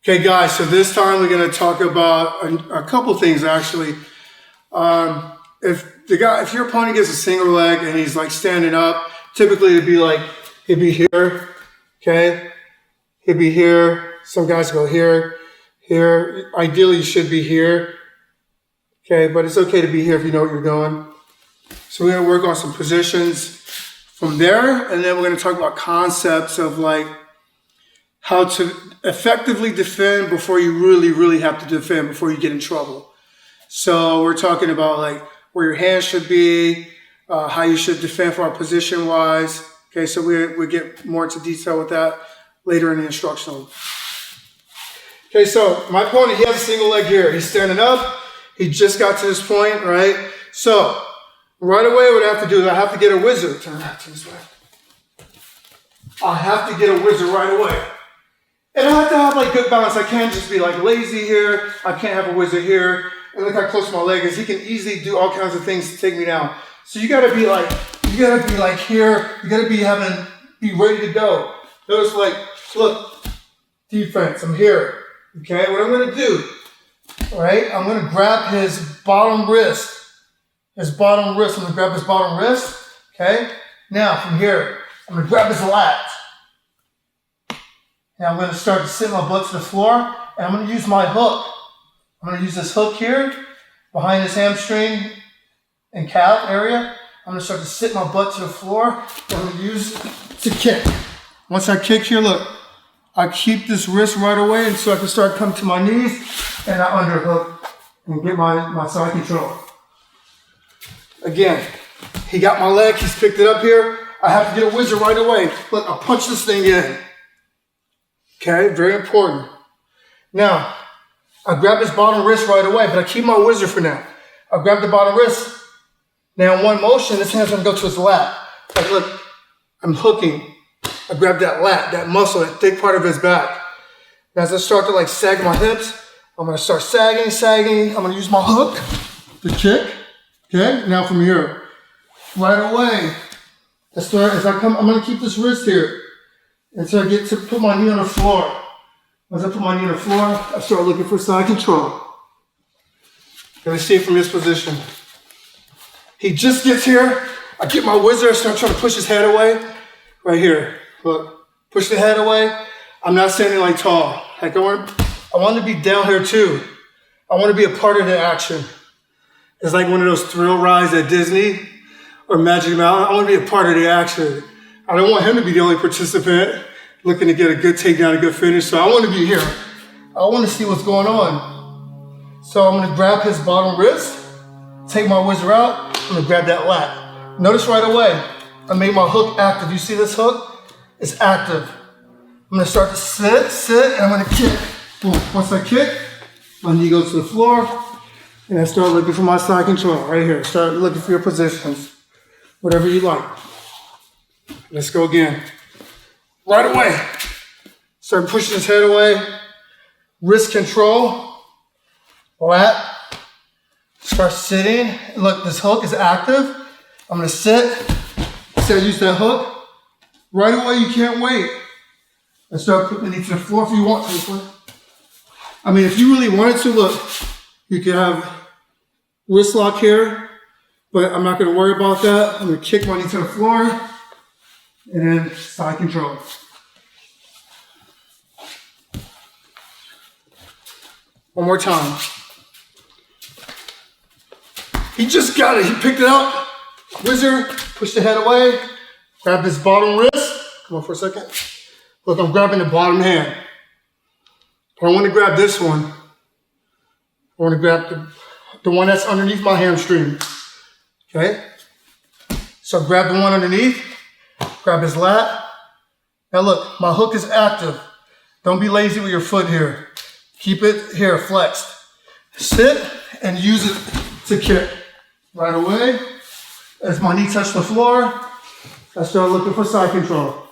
Okay, guys, so this time we're going to talk about a couple things, actually. If your opponent gets a single leg and he's like standing up, typically it'd be like, he'd be here, okay? He'd be here. Some guys go here, here. Ideally, you should be here, okay? But it's okay to be here if you know what you're doing. So we're going to work on some positions from there, and then we're going to talk about concepts of like how to effectively defend before you really have to defend, before you get in trouble. So we're talking about like where your hands should be, how you should defend for our position wise. Okay, so we get more into detail with that later in the instructional. Okay, so my opponent, he has a single leg here. He's standing up. He just got to this point, right? So right away what I have to do is I have to get a wizard. Turn that to this way. I have to get a wizard right away. And I have to have like good balance. I can't just be like lazy here. I can't have a wizard here. And look how close my leg is. He can easily do all kinds of things to take me down. So you gotta be like here. You gotta be ready to go. Notice like, look, defense, I'm here. Okay, what I'm gonna do, all right, I'm gonna grab his bottom wrist. I'm gonna grab his bottom wrist, okay? Now from here, I'm gonna grab his lat. Now I'm going to start to sit my butt to the floor, and I'm going to use my hook. I'm going to use this hook here, behind his hamstring and calf area. I'm going to start to sit my butt to the floor, and I'm going to use to kick. Once I kick here, look, I keep this wrist right away, and so I can start coming to my knees, and I underhook, and get my side control. Again, he got my leg, he's picked it up here. I have to get a wizard right away. Look, I'll punch this thing in. Okay, very important. Now, I grab his bottom wrist right away, but I keep my wizard for now. I grab the bottom wrist. Now, in one motion, this hand's gonna go to his lat. Like, look, I'm hooking. I grab that lat, that muscle, that thick part of his back. Now, as I start to like sag my hips, I'm gonna start sagging. I'm gonna use my hook to kick. Okay, now from here, right away, as I come, I'm gonna keep this wrist here. And so I get to put my knee on the floor. As I put my knee on the floor, I start looking for side control. Let me see it from this position. He just gets here. I get my wizard, I start trying to push his head away. Right here, look, push the head away. I'm not standing like tall. Like I want to be down here too. I want to be a part of the action. It's like one of those thrill rides at Disney or Magic Mountain. I want to be a part of the action. I don't want him to be the only participant looking to get a good takedown, a good finish. So I want to be here. I want to see what's going on. So I'm going to grab his bottom wrist, take my wizard out, I'm going to grab that lat. Notice right away, I made my hook active. You see this hook? It's active. I'm going to start to sit, and I'm going to kick. Boom. Once I kick, my knee goes to the floor, and I start looking for my side control right here. Start looking for your positions, whatever you like. Let's go again. Right away. Start pushing his head away. Wrist control. Lat. Start sitting. Look, this hook is active. I'm going to sit. So I use that hook. Right away, you can't wait. And start putting the knee to the floor if you want to. I mean, if you really wanted to, look, you could have wrist lock here, but I'm not going to worry about that. I'm going to kick my knee to the floor. And then side control. One more time. He just got it. He picked it up. Wizard, push the head away. Grab his bottom wrist. Come on for a second. Look, I'm grabbing the bottom hand. But I want to grab this one. I want to grab the one that's underneath my hamstring. Okay? So grab the one underneath. Grab his lat. Now look, my hook is active. Don't be lazy with your foot here. Keep it here, flexed. Sit and use it to kick. Right away, as my knee touched the floor, I start looking for side control.